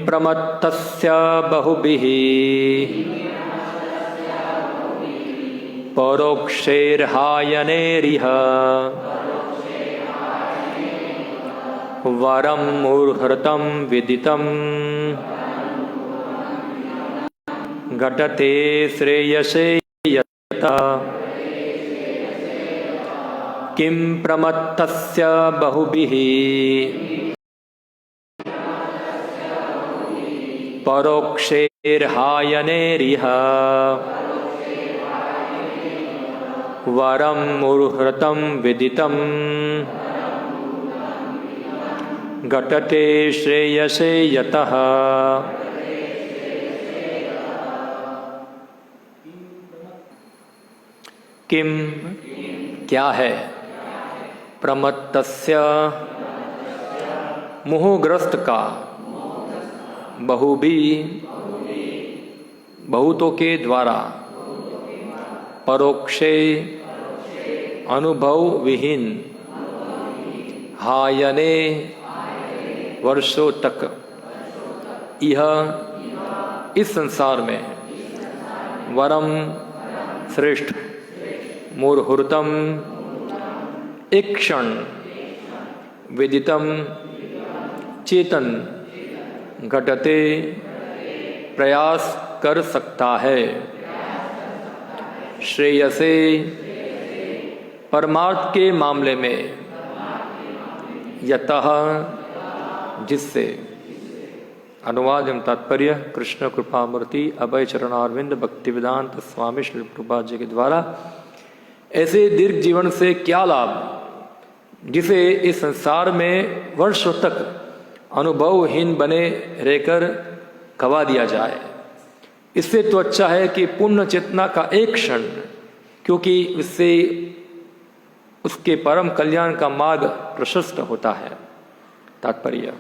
प्रमत्तस्य बहुभिः परोक्षैर्हायनेरिह वरं मुहूर्तं विदितं घटते श्रेयसे यतः। किं प्रमत्तस्य बहुभिः परोक्षैर्हायनेरिह वरं मुहूर्तं विदितं घटते श्रेयसे यतः। किम क्या है, प्रमत्तस्य मोहग्रस्त का, बहुभी बहुतों के द्वारा, परोक्षे अनुभव विहीन, हायने वर्षों तक, यह इस संसार में, वरम श्रेष्ठ, मुहूर्तम एक क्षण, विदितम चेतन, घटते प्रयास कर सकता है, श्रेयसे परमार्थ के मामले में, यतः जिससे। अनुवाद एवं तात्पर्य कृष्ण कृपामूर्ति अभय चरणारविंद भक्तिवेदांत स्वामी श्री प्रभुपाद जी के द्वारा। ऐसे दीर्घ जीवन से क्या लाभ जिसे इस संसार में वर्षों तक अनुभवहीन बने रहकर गवा दिया जाए। इससे तो अच्छा है कि पूर्ण चेतना का एक क्षण, क्योंकि इससे उसके परम कल्याण का मार्ग प्रशस्त होता है। तात्पर्य,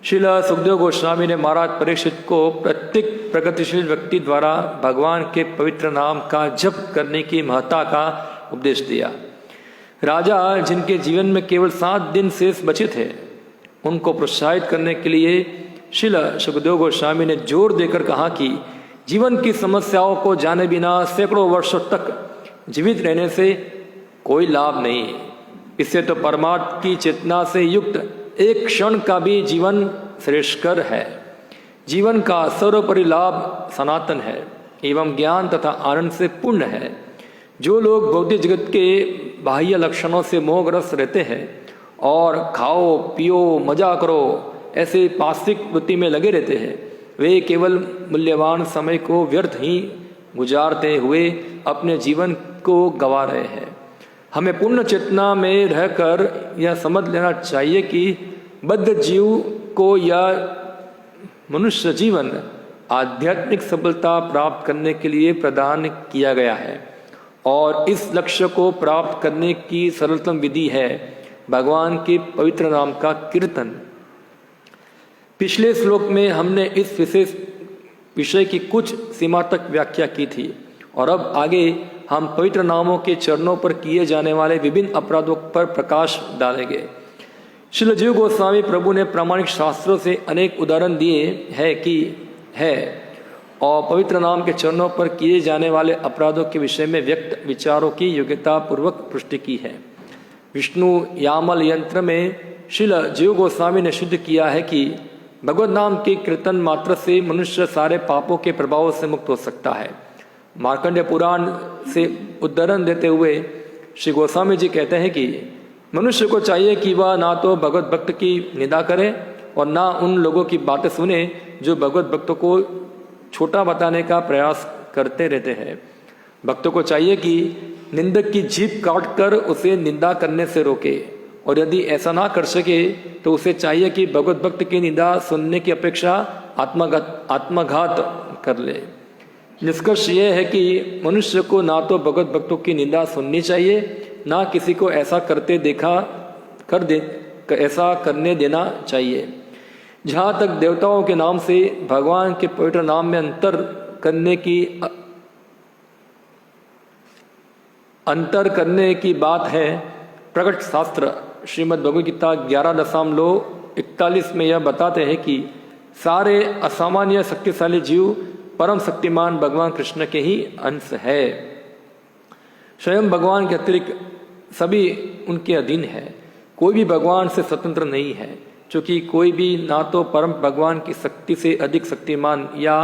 श्रील सुखदेव गोस्वामी ने महाराज परीक्षित को प्रत्येक प्रगतिशील व्यक्ति द्वारा भगवान के पवित्र नाम का जप करने की महत्ता का उपदेश दिया। राजा जिनके जीवन में केवल 7 दिन शेष बचे थे, उनको प्रोत्साहित करने के लिए श्रील सुखदेव गोस्वामी ने जोर देकर कहा कि जीवन की समस्याओं को जाने बिना सैकड़ों वर्षों तक जीवित रहने से कोई लाभ नहीं। इससे तो परमार्थ की चेतना से युक्त एक क्षण का भी जीवन श्रेष्ठकर है। जीवन का सर्वोपरि लाभ सनातन है एवं ज्ञान तथा आनंद से पूर्ण है। जो लोग भौतिक जगत के बाह्य लक्षणों से मोहग्रस्त रहते हैं और खाओ पियो मजा करो ऐसे पास्तिक वृत्ति में लगे रहते हैं, वे केवल मूल्यवान समय को व्यर्थ ही गुजारते हुए अपने जीवन को गंवा रहे हैं। हमें पूर्ण चेतना में रहकर यह समझ लेना चाहिए कि बद्ध जीव को यह मनुष्य जीवन आध्यात्मिक सफलता प्राप्त करने के लिए प्रदान किया गया है और इस लक्ष्य को प्राप्त करने की सरलतम विधि है भगवान के पवित्र नाम का कीर्तन। पिछले श्लोक में हमने इस विशेष विषय की कुछ सीमा तक व्याख्या की थी और अब आगे हम पवित्र नामों के चरणों पर किए जाने वाले विभिन्न अपराधों पर प्रकाश डालेंगे। श्रील जीव गोस्वामी प्रभु ने प्रामाणिक शास्त्रों से अनेक उदाहरण दिए हैं और पवित्र नाम के चरणों पर किए जाने वाले अपराधों के विषय में व्यक्त विचारों की योग्यता पूर्वक पुष्टि की है। विष्णु यामल यंत्र में श्रील जीव गोस्वामी ने सिद्ध किया है कि भगवत नाम के कीर्तन मात्र से मनुष्य सारे पापों के प्रभाव से मुक्त हो सकता है। मार्कंडेय पुराण से उदाहरण देते हुए श्री गोस्वामी जी कहते हैं कि मनुष्य को चाहिए कि वह ना तो भगवत भक्त की निंदा करे और ना उन लोगों की बातें सुने जो भगवत भक्तों को छोटा बताने का प्रयास करते रहते हैं। भक्तों को चाहिए कि निंदक की जीभ काट कर उसे निंदा करने से रोके और यदि ऐसा ना कर सके तो उसे चाहिए कि भगवत भक्त की निंदा सुनने की अपेक्षा आत्मघात कर ले। निष्कर्ष यह है कि मनुष्य को ना तो भगवत भक्तों की निंदा सुननी चाहिए, ना किसी को ऐसा ऐसा करने देना चाहिए। जहाँ तक देवताओं के नाम से भगवान के पवित्र नाम में अंतर करने की बात है, प्रकट शास्त्र श्रीमद् भगवद गीता 11.9 41 में यह बताते हैं कि सारे असामान्य शक्तिशाली जीव परम शक्तिमान भगवान कृष्ण के ही अंश है। स्वयं भगवान के अतिरिक्त सभी उनके अधीन है। कोई भी भगवान से स्वतंत्र नहीं है, क्योंकि कोई भी ना तो परम भगवान की शक्ति से अधिक शक्तिमान या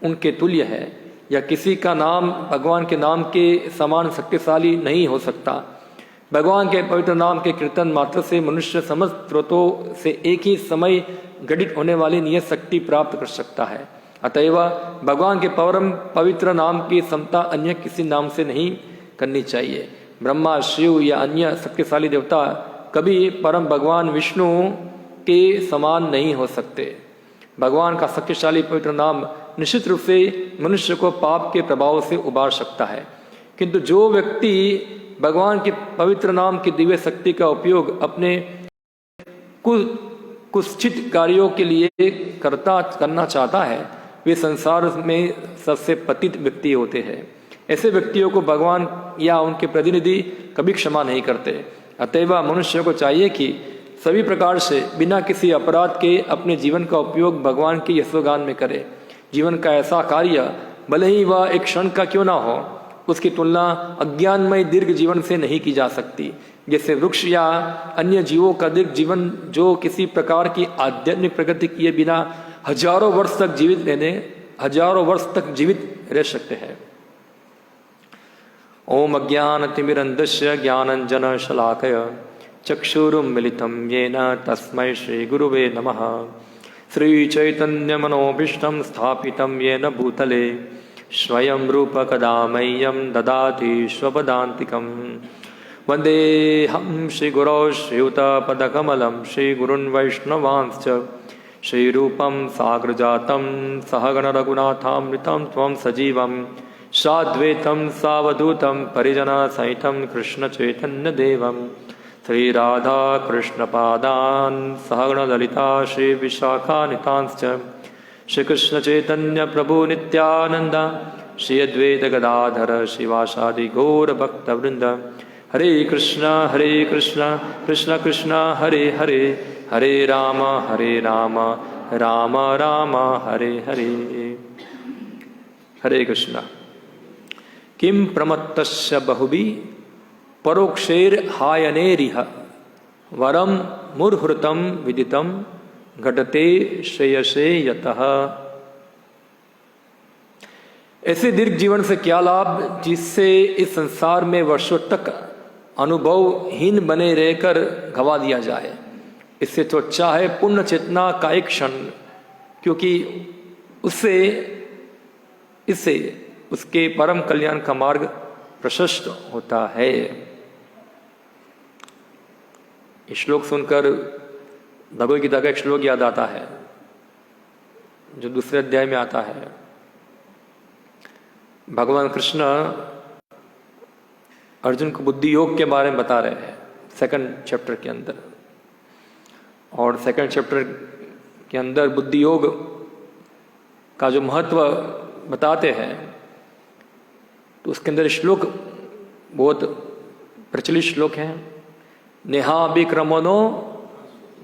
उनके तुल्य है, या किसी का नाम भगवान के नाम के समान शक्तिशाली नहीं हो सकता। भगवान के पवित्र नाम के कीर्तन मात्र से मनुष्य समस्त स्रोतों से एक ही समय घटित होने वाली नियत शक्ति प्राप्त कर सकता है। अतएव भगवान के परम पवित्र नाम की समता अन्य किसी नाम से नहीं करनी चाहिए। ब्रह्मा, शिव या अन्य शक्तिशाली देवता कभी परम भगवान विष्णु के समान नहीं हो सकते। भगवान का शक्तिशाली पवित्र नाम निश्चित रूप से मनुष्य को पाप के प्रभाव से उबार सकता है, किंतु जो व्यक्ति भगवान के पवित्र नाम की दिव्य शक्ति का उपयोग अपने कुत्सित कार्यों के लिए करना चाहता है, वे संसार में सबसे पतित व्यक्ति होते हैं। ऐसे व्यक्तियों को भगवान या उनके प्रतिनिधि कभी क्षमा नहीं करते। अतएव मनुष्य को चाहिए कि सभी प्रकार से बिना किसी अपराध के अपने जीवन का उपयोग भगवान के यशोगान में करे। जीवन का ऐसा कार्य भले ही वह एक क्षण का क्यों ना हो, उसकी तुलना अज्ञानमय दीर्घ जीवन से नहीं की जा सकती। जैसे वृक्ष या अन्य जीवों का दीर्घ जीवन जो किसी प्रकार की आध्यात्मिक प्रगति किए बिना हजारों वर्ष तक जीवित रह सकते हैं। ओम अज्ञानतिमिरन्धस्य ज्ञानञ्जनशलाकय चक्षुरुन्मिलितं येन तस्मै श्रीगुरुवे नमः। श्रीचैतन्यमनोभीष्टं स्थापितं येन भूतले स्वयं रूपकदा मह्यं ददाति स्वपदान्तिकं। वन्देऽहं श्रीगुरौ श्रीयुतपदकमलं श्रीगुरुन् वैष्णवांश्च श्रीरूपं साग्रजातं सहगणरघुनाथामृतं त्वं सजीवं साद्वैतं सावधूतं परिजनसहितं कृष्णचैतन्यदेवं श्रीराधाकृष्णपादान् सहगणललिता श्रीविशाखान्वितांश्च श्रीकृष्णचैतन्यप्रभु नित्यानन्द श्री अद्वैत गदाधर शिवासादि गौरभक्तवृन्द। हरे कृष्ण कृष्ण कृष्ण हरे हरे, हरे राम राम राम हरे हरे। हरे कृष्ण। किं प्रमत्तस्य बहुबी परोक्षैर्हायनेरिह वरम मुहुर्हृतं विदितं घटते श्रेयसे यतः। ऐसे दीर्घ जीवन से क्या लाभ जिससे इस संसार में वर्षों तक अनुभवहीन बने रहकर गवा दिया जाए। इससे तो अच्छा है पुण्य चेतना का एक क्षण, क्योंकि इससे उसके परम कल्याण का मार्ग प्रशस्त होता है। इस श्लोक सुनकर भगवद गीता का एक श्लोक याद आता है जो दूसरे अध्याय में आता है। भगवान कृष्ण अर्जुन को बुद्धि योग के बारे में बता रहे हैं 2nd चैप्टर के अंदर, और 2nd चैप्टर के अंदर बुद्धि योग का जो महत्व बताते हैं, तो उसके अंदर श्लोक बहुत प्रचलित श्लोक है। नेहाभिक्रमणो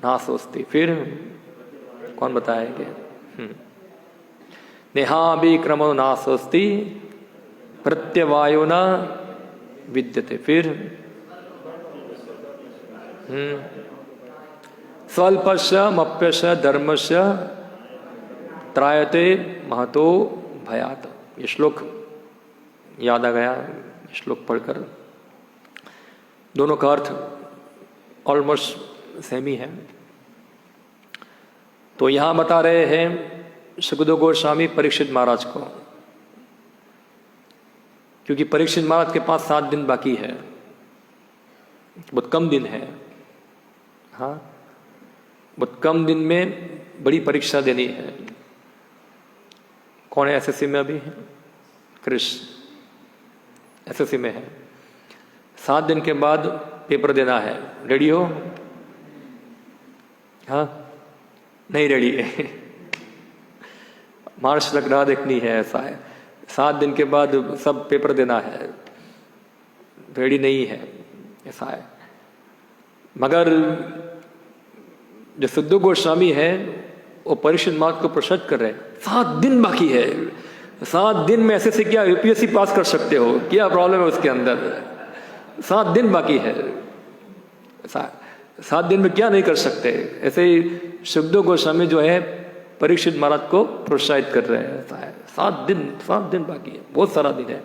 नासोस्ति। फिर कौन बताएंगे? नेहाभिक्रमणो नासोस्ति प्रत्यवायो न विद्यते। फिर स्वल्पस्य मप्यस्य धर्मस्य त्रायते महतो भयात। ये श्लोक याद आ गया श्लोक पढ़कर। दोनों का अर्थ ऑलमोस्ट सेम ही है। तो यहाँ बता रहे हैं सुखदेव गोस्वामी परीक्षित महाराज को, क्योंकि परीक्षित महाराज के पास 7 दिन बाकी है, बहुत कम दिन है। हाँ, बहुत कम दिन में बड़ी परीक्षा देनी है। कौन है एसएससी में? अभी क्रिश एसएससी में है। 7 दिन के बाद पेपर देना है। रेडी हो? हाँ, नहीं रेडी है। मार्च तक राह देखनी है, ऐसा है। 7 दिन के बाद सब पेपर देना है, रेडी नहीं है, ऐसा है। मगर जो सुखदेव गोस्वामी है वो परीक्षित महाराज को प्रश्न कर रहे हैं, 7 दिन बाकी है, 7 दिन में ऐसे से क्या यूपीएससी पास कर सकते हो, क्या प्रॉब्लम है उसके अंदर, 7 दिन बाकी है, 7 दिन में क्या नहीं कर सकते। ऐसे ही सुखदेव गोस्वामी जो है परीक्षित महाराज को प्रोत्साहित कर रहे हैं, 7 दिन बाकी है, बहुत सारा दिन है।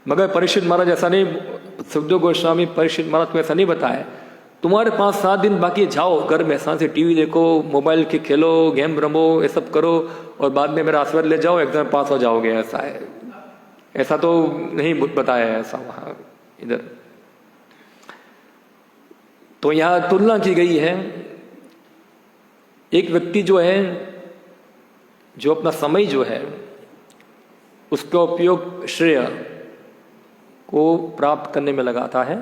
मगर परीक्षित महाराज ऐसा नहीं, सुखदेव गोस्वामी परीक्षित महाराज को ऐसा नहीं बताया, तुम्हारे पास 7 दिन बाकी है, जाओ घर में शांति से टीवी देखो, मोबाइल के खेलो, गेम रमो, ये सब करो और बाद में मेरा आशीर्वाद ले जाओ, एग्जाम पास हो जाओगे। ऐसा है, ऐसा तो नहीं बताया है ऐसा वहां इधर। तो यहां तुलना की गई है, एक व्यक्ति जो है जो अपना समय जो है उसका उपयोग श्रेय को प्राप्त करने में लगाता है,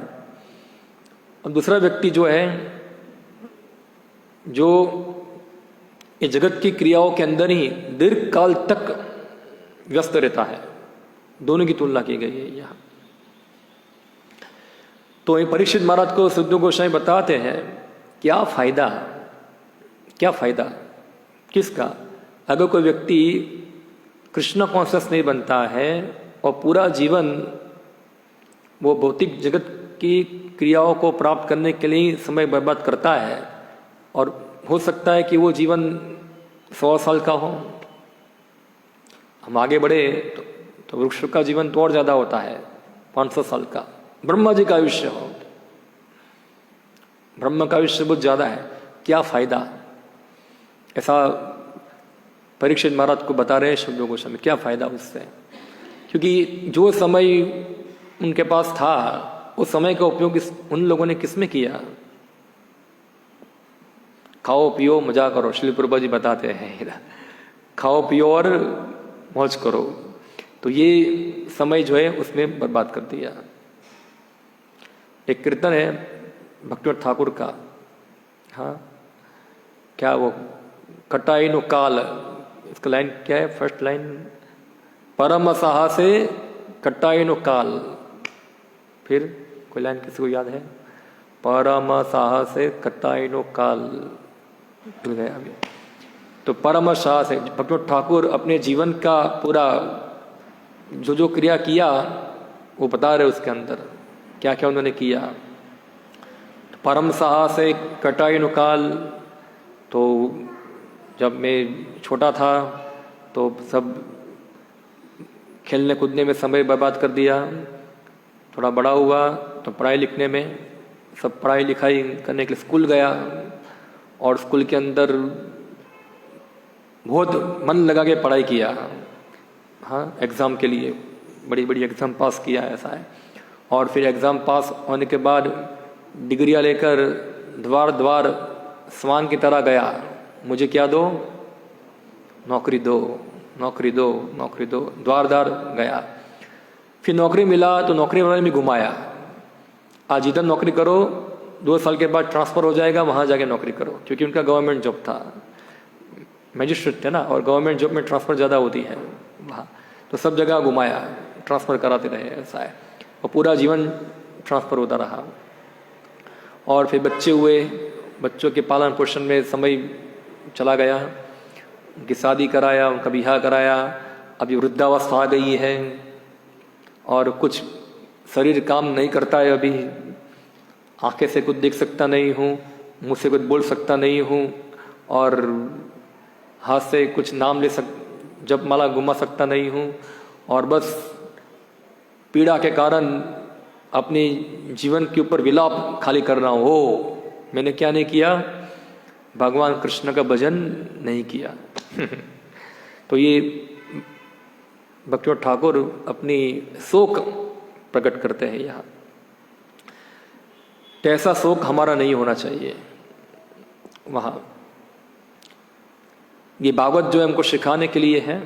और दूसरा व्यक्ति जो है जो ये जगत की क्रियाओं के अंदर ही दीर्घ काल तक व्यस्त रहता है। दोनों की तुलना की गई है यहाँ। तो ये परीक्षित महाराज को सुखदेव गोस्वामी बताते हैं क्या फायदा किसका, अगर कोई व्यक्ति कृष्ण कॉन्शियस नहीं बनता है और पूरा जीवन वो भौतिक जगत की क्रियाओं को प्राप्त करने के लिए समय बर्बाद करता है, और हो सकता है कि वो जीवन 100 साल का हो, हम आगे बढ़े तो वृक्ष का जीवन तो और ज्यादा होता है, 500 साल का, ब्रह्मा जी का आयुष्य हो, ब्रह्म का आयुष्य बहुत ज्यादा है, क्या फायदा। ऐसा परीक्षित महाराज को बता रहे हैं सुखदेव गोस्वामी, क्या फायदा उससे, क्योंकि जो समय उनके पास था उस समय का उपयोग उन लोगों ने किसमें किया। खाओ पियो मजा करो, श्री प्रभु जी बताते हैं, खाओ पियो और मौज करो, तो ये समय जो है उसमें बर्बाद कर दिया। एक कीर्तन है भक्तिवंत ठाकुर का, हाँ क्या वो, कटाई नु काल, इसका लाइन क्या है, फर्स्ट लाइन, परम साहसे कटाई नु काल, फिर कोई लाइन किसी को याद है, परम साहसे कटाई नु काल, भूल गया अभी। तो परम साहस है, भक्तिवंत ठाकुर अपने जीवन का पूरा जो क्रिया किया वो बता रहे उसके अंदर क्या क्या उन्होंने किया। तो परम साहस है कटाई नु काल, तो जब मैं छोटा था तो सब खेलने कूदने में समय बर्बाद कर दिया, थोड़ा बड़ा हुआ तो पढ़ाई लिखने में, सब पढ़ाई लिखाई करने के लिए स्कूल गया, और स्कूल के अंदर बहुत मन लगा के पढ़ाई किया, हाँ एग्ज़ाम के लिए बड़ी बड़ी एग्ज़ाम पास किया, ऐसा है। और फिर एग्ज़ाम पास होने के बाद डिग्रियाँ लेकर द्वार द्वार स्वान की तरह गया, मुझे क्या दो, नौकरी दो, नौकरी दो, नौकरी दो, द्वार द्वार गया। फिर नौकरी मिला तो नौकरी वाले में घुमाया, आज इधर नौकरी करो, 2 साल के बाद ट्रांसफ़र हो जाएगा, वहाँ जाके नौकरी करो, क्योंकि उनका गवर्नमेंट जॉब था, मैजिस्ट्रेट थे ना, और गवर्नमेंट जॉब में ट्रांसफ़र ज़्यादा होती है वहाँ, तो सब जगह घुमाया, ट्रांसफ़र कराते रहे, ऐसा है। और पूरा जीवन ट्रांसफ़र होता रहा। और फिर बच्चे हुए, बच्चों के पालन पोषण में समय चला गया, उनकी शादी कराया, उनका ब्याह कराया, अभी वृद्धावस्था आ गई है और कुछ शरीर काम नहीं करता है, अभी आंखें से कुछ देख सकता नहीं हूँ, मुँह से कुछ बोल सकता नहीं हूँ, और हाथ से कुछ नाम जप माला घुमा सकता नहीं हूँ, और बस पीड़ा के कारण अपनी जीवन के ऊपर विलाप खाली कर रहा हूँ। हो मैंने क्या नहीं किया, भगवान कृष्ण का भजन नहीं किया। तो ये भक्तिवंत ठाकुर अपनी शोक प्रकट करते हैं यहाँ। तो ऐसा शोक हमारा नहीं होना चाहिए वहाँ। ये भागवत जो है हमको सिखाने के लिए है,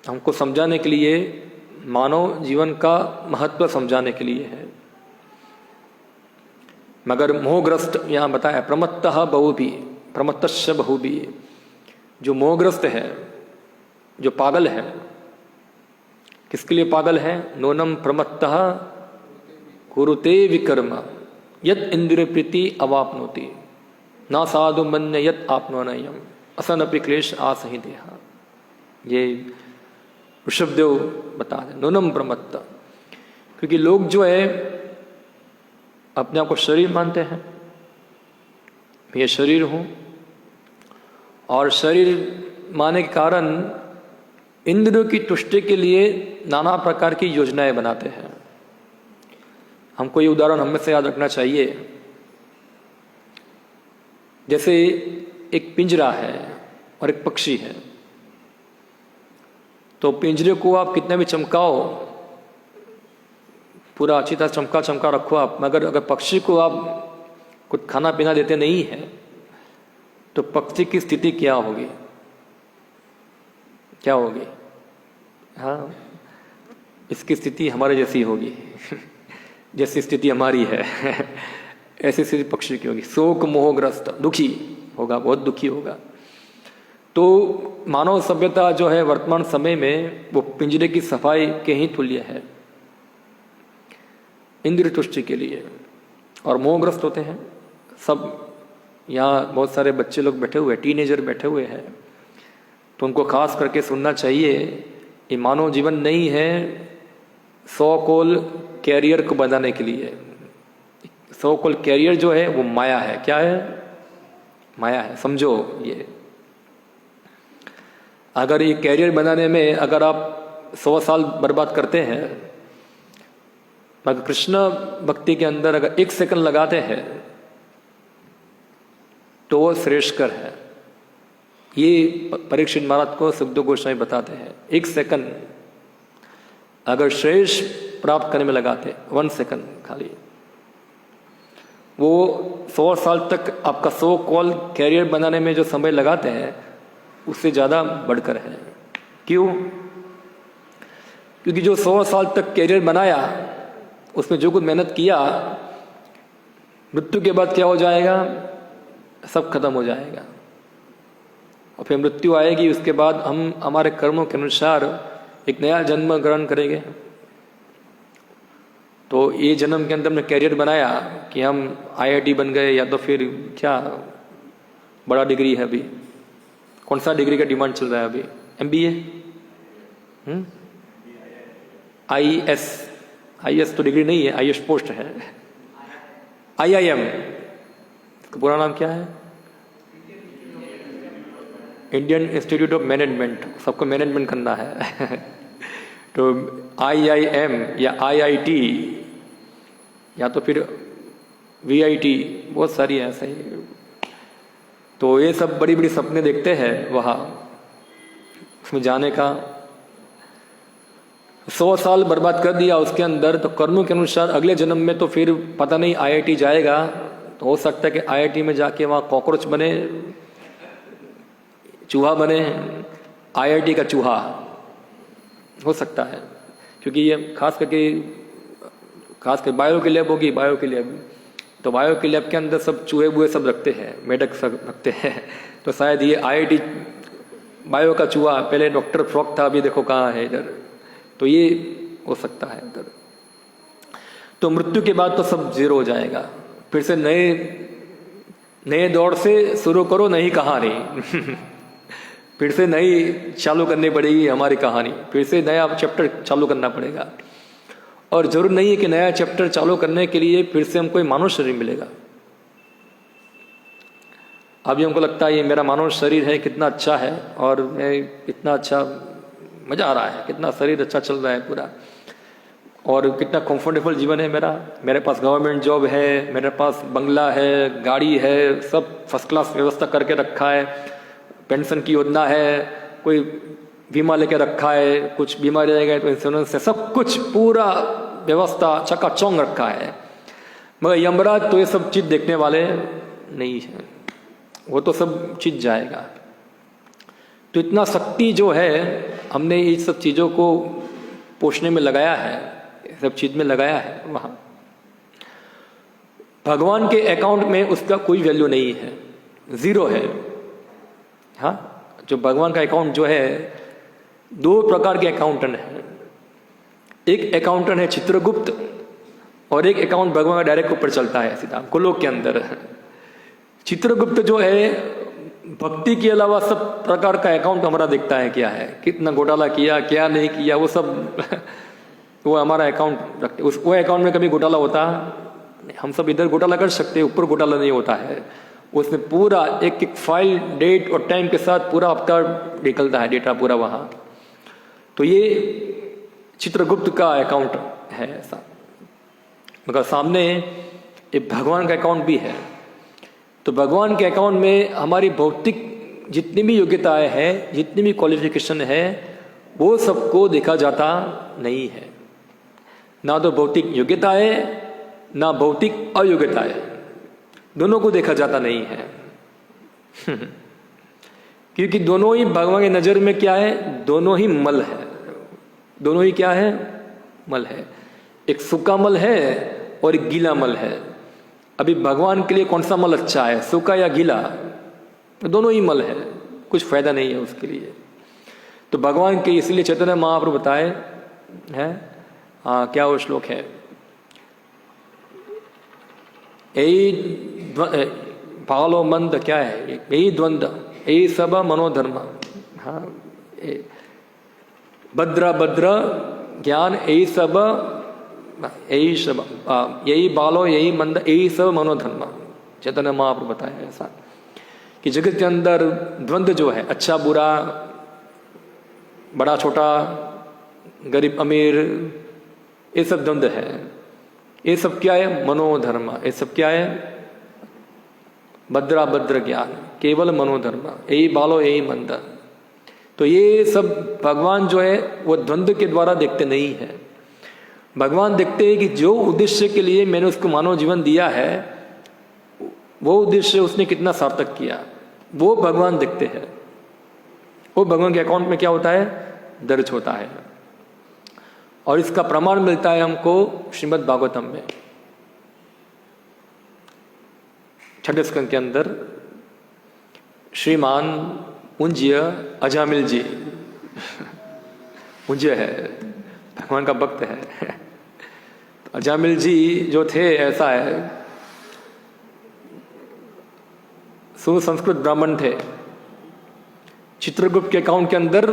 हमको समझाने के लिए, मानव जीवन का महत्व समझाने के लिए है। मगर मोहग्रस्त यहाँ बताया, प्रमत्तः बहुभी, प्रमत्तस्य बहुभी, जो मोहग्रस्त है, जो पागल है, किसके लिए पागल है, नूनम प्रमत्तः कुरुते विकर्म यद इंद्रिय प्रीति अवापनोति। ना साधु मन्य यत आपनोनयम असन अपि क्लेश आस ही देहा। ये ऋषभदेव बता दें नूनम प्रमत्त, क्योंकि लोग जो है अपने आप को शरीर मानते हैं, मैं ये शरीर हूँ, और शरीर मानने के कारण इंद्रियों की तुष्टि के लिए नाना प्रकार की योजनाएं बनाते हैं। हमको ये उदाहरण हमेशा याद रखना चाहिए। जैसे एक पिंजरा है और एक पक्षी है, तो पिंजरे को आप कितना भी चमकाओ, पूरा अच्छी तरह चमका चमका रखो आप, मगर अगर पक्षी को आप कुछ खाना पीना देते नहीं है तो पक्षी की स्थिति क्या होगी, क्या होगी? हाँ, इसकी स्थिति हमारे जैसी होगी जैसी स्थिति हमारी है ऐसी स्थिति पक्षी की होगी। शोक मोहग्रस्त, दुखी होगा, बहुत दुखी होगा। तो मानव सभ्यता जो है वर्तमान समय में वो पिंजरे की सफाई के ही तुल्य है इंद्रिय तुष्टि के लिए, और मोहग्रस्त होते हैं सब। यहाँ बहुत सारे बच्चे लोग बैठे हुए, टीनेजर बैठे हुए हैं, तो उनको खास करके सुनना चाहिए, ये मानव जीवन नहीं है सो कॉल कैरियर को बनाने के लिए। सो कॉल कैरियर जो है वो माया है। क्या है? माया है, समझो ये। अगर ये कैरियर बनाने में अगर आप 100 साल बर्बाद करते हैं, मगर कृष्ण भक्ति के अंदर अगर 1 सेकंड लगाते हैं तो वो श्रेष्ठकर है। ये परीक्षित महाराज को सुखदेव गोस्वामी बताते हैं। 1 सेकंड अगर श्रेष्ठ प्राप्त करने में लगाते, 1 सेकंड खाली, वो 100 साल तक आपका सो कॉल कैरियर बनाने में जो समय लगाते हैं उससे ज़्यादा बढ़कर है। क्यों? क्योंकि जो 100 साल तक कैरियर बनाया, उसमें जो कुछ मेहनत किया, मृत्यु के बाद क्या हो जाएगा? सब खत्म हो जाएगा, और फिर मृत्यु आएगी। उसके बाद हम हमारे कर्मों के अनुसार एक नया जन्म ग्रहण करेंगे। तो ये जन्म के अंदर हमने कैरियर बनाया कि हम IIT बन गए, या तो फिर क्या बड़ा डिग्री है अभी, कौन सा डिग्री का डिमांड चल रहा है अभी? MBA, IS तो डिग्री नहीं है, IS पोस्ट है। IIM, इसका पूरा नाम क्या है? Indian institute of management. सबको मैनेजमेंट करना है तो IIM या IIT या तो फिर VIT, बहुत सारी है ऐसे ही। तो ये सब बड़ी बड़ी सपने देखते हैं वहाँ, उसमें जाने का। 100 साल बर्बाद कर दिया उसके अंदर, तो कर्मों के अनुसार अगले जन्म में तो फिर पता नहीं IIT जाएगा, तो हो सकता है कि IIT में जाके वहाँ कॉकरोच बने, चूहा बने, IIT का चूहा हो सकता है। क्योंकि ये खास कर बायो की लैब होगी, बायो की लैब, तो बायो की लैब के अंदर सब चूहे बुहे सब रखते हैं, मेढक सब रखते हैं। तो शायद ये IIT बायो का चूहा, पहले डॉक्टर फ्रॉक था, अभी देखो कहाँ है इधर। तो ये हो सकता है इधर। तो मृत्यु के बाद तो सब जीरो हो जाएगा, फिर से नए दौर से शुरू करो नई कहानी फिर से नई चालू करनी पड़ेगी हमारी कहानी, फिर से नया चैप्टर चालू करना पड़ेगा। और जरूर नहीं है कि नया चैप्टर चालू करने के लिए फिर से हमको मानव शरीर मिलेगा। अभी हमको लगता है ये मेरा मानव शरीर है, कितना अच्छा है, और मैं इतना अच्छा मजा आ रहा है, कितना शरीर अच्छा चल रहा है पूरा, और कितना कंफर्टेबल जीवन है मेरा। मेरे पास गवर्नमेंट जॉब है, मेरे पास बंगला है, गाड़ी है, सब फर्स्ट क्लास व्यवस्था करके रखा है, पेंशन की योजना है, कोई बीमा लेके रखा है, कुछ बीमारी रह गए तो इंश्योरेंस है, सब कुछ पूरा व्यवस्था चकाचौंध रखा है। मगर यमराज तो ये सब चीज़ देखने वाले नहीं है, वो तो सब चीज जाएगा। तो इतना शक्ति जो है हमने इस सब चीज़ों को पोषने में लगाया है, सब चीज में लगाया है। वहाँ भगवान के अकाउंट में उसका कोई वैल्यू नहीं है, जीरो है। हाँ, जो भगवान का अकाउंट जो है, 2 प्रकार के अकाउंटेंट हैं। एक अकाउंटेंट है चित्रगुप्त, और एक अकाउंट भगवान का डायरेक्ट ऊपर चलता है सीधा गोलोक के अंदर। चित्रगुप्त जो है भक्ति के अलावा सब प्रकार का अकाउंट हमारा देखता है, क्या है, कितना घोटाला किया, क्या नहीं किया, वो सब वो हमारा अकाउंट रखते। वो अकाउंट में कभी घोटाला होता, हम सब इधर घोटाला कर सकते, ऊपर घोटाला नहीं होता है। उसमें पूरा एक एक फाइल डेट और टाइम के साथ पूरा आपका निकलता है डेटा पूरा वहाँ। तो ये चित्रगुप्त का अकाउंट है ऐसा। मगर सामने एक भगवान का अकाउंट भी है। तो भगवान के अकाउंट में हमारी भौतिक जितनी भी योग्यताएं हैं, जितनी भी क्वालिफिकेशन है, वो सबको देखा जाता नहीं है। ना तो भौतिक योग्यताएं, ना भौतिक अयोग्यताएं, दोनों को देखा जाता नहीं है। क्योंकि दोनों ही भगवान की नजर में क्या है, दोनों ही मल है। दोनों ही क्या है, मल है। एक सूखा मल है और एक गीला मल है। अभी भगवान के लिए कौन सा मल अच्छा है, सूखा या गीला? दोनों ही मल है, कुछ फायदा नहीं है उसके लिए। तो भगवान के इसलिए चैतन्य महाप्रभु बताए हैं, क्या वो श्लोक है, यही पालो मंद, क्या है, यही द्वंद्व, यही सब मनोधर्म, हाँ, भद्र भद्र ज्ञान, यही सब, यही बालो, यही मंद, यही सब मनोधर्म। चैतन्य महाप्रभु बताया ऐसा कि जगत के अंदर द्वंद्व जो है, अच्छा बुरा, बड़ा छोटा, गरीब अमीर, ये सब द्वंद्व है। ये सब क्या है, मनोधर्म। ये सब क्या है, भद्रा भद्र ज्ञान, केवल मनोधर्म, यही बालो यही मंद। तो ये सब भगवान जो है वो द्वंद्व के द्वारा देखते नहीं है। भगवान देखते हैं कि जो उद्देश्य के लिए मैंने उसको मानव जीवन दिया है, वो उद्देश्य उसने कितना सार्थक किया, वो भगवान देखते हैं। वो भगवान के अकाउंट में क्या होता है, दर्ज होता है। और इसका प्रमाण मिलता है हमको श्रीमद् भागवतम में, 6 स्कंद के अंदर। श्रीमान उंज्य अजामिल जी, उंज्य है, भगवान का भक्त है। अजामिल जी जो थे, ऐसा है, सुसंस्कृत ब्राह्मण थे। चित्रगुप्त के अकाउंट के अंदर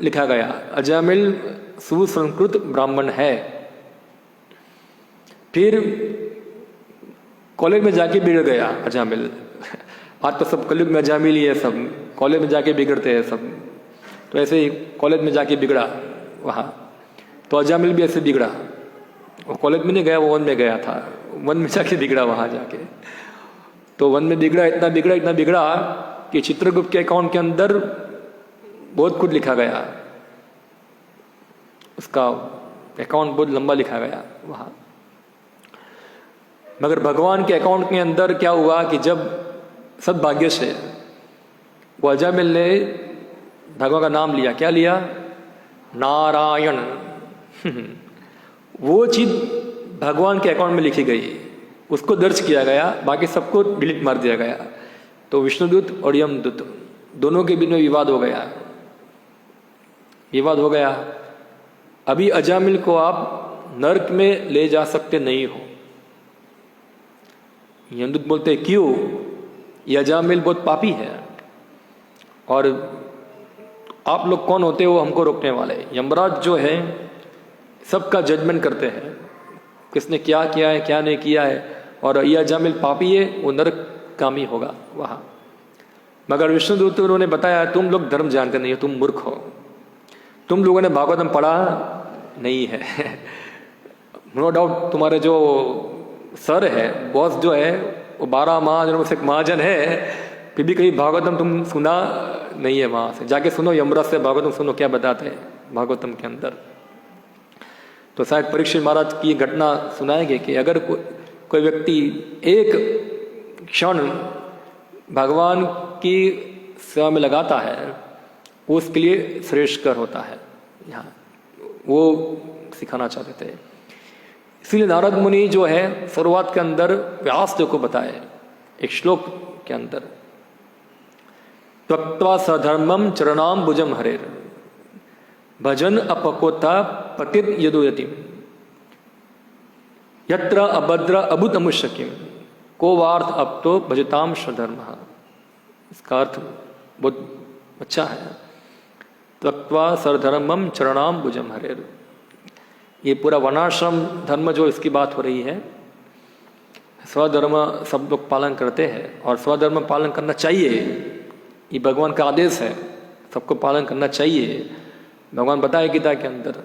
लिखा गया अजामिल सुसंस्कृत ब्राह्मण है। फिर कॉलेज में जाके बिगड़ गया अजामिल। आज तो सब कलयुग में अजामिल ही है, सब कॉलेज में जाके बिगड़ते हैं सब। तो ऐसे ही कॉलेज में जाके बिगड़ा वहाँ। तो अजामिल भी ऐसे बिगड़ा, वो कॉलेज में नहीं गया, वो वन में गया था, वन में जाके बिगड़ा वहाँ जाके। तो वन में बिगड़ा, इतना बिगड़ा कि चित्रगुप्त के अकाउंट के अंदर बहुत कुछ लिखा गया। उसका अकाउंट बहुत लंबा लिखा गया वहाँ। मगर भगवान के अकाउंट के अंदर क्या हुआ कि जब सद्भाग्य से वो अजामिल ने भगवान का नाम लिया, क्या लिया, नारायण। वो चीज भगवान के अकाउंट में लिखी गई, उसको दर्ज किया गया, बाकी सबको डिलीट मार दिया गया। तो विष्णुदूत और यमदूत दोनों के बीच में विवाद हो गया। अभी अजामिल को आप नरक में ले जा सकते नहीं हो। यमदूत बोलते क्यों, ये अजामिल बहुत पापी है, और आप लोग कौन होते हो हमको रोकने वाले? यमराज जो है सबका जजमेंट करते हैं, किसने क्या किया है क्या नहीं किया है, और ये अजामिल पापी है, वो नरक कामी होगा वहाँ। मगर विष्णुदूत उन्होंने बताया, तुम लोग धर्म जानते नहीं हो, तुम मूर्ख हो, तुम लोगों ने भागवतम पढ़ा नहीं है। नो डाउट तुम्हारे जो सर है, बॉस जो है, वो 12 महाजनों से एक महाजन है, फिर भी कहीं भागवतम तुम सुना नहीं है। वहाँ से जाके सुनो, यमराज से भागवतम सुनो क्या बताते हैं भागवतम के अंदर। तो शायद परीक्षित महाराज की घटना सुनाएंगे कि अगर कोई व्यक्ति एक क्षण भगवान की सेवा में लगाता है, वो उसके लिए श्रेष्ठकर होता है। यहाँ वो सिखाना चाहते थे। इसीलिए नारद मुनि जो है शुरुआत के अंदर व्यास जी को बताए एक श्लोक के अंदर, त्यक्त्वा सधर्मम चरणाम भुजम हरेर भजन अपकोता पतित यदुयतिम यत्र अभद्र अभूत अमुष्यकिम। को वार्थ अब तो भजताम स्वधर्म। इसका अर्थ बहुत अच्छा है। त्यक्त्वा सरधर्मम चरणाम भुजम हरेर। ये पूरा वर्णाश्रम धर्म जो इसकी बात हो रही है, स्वधर्म सब लोग पालन करते हैं और स्वधर्म पालन करना चाहिए, ये भगवान का आदेश है, सबको पालन करना चाहिए। भगवान बताए गीता के अंदर,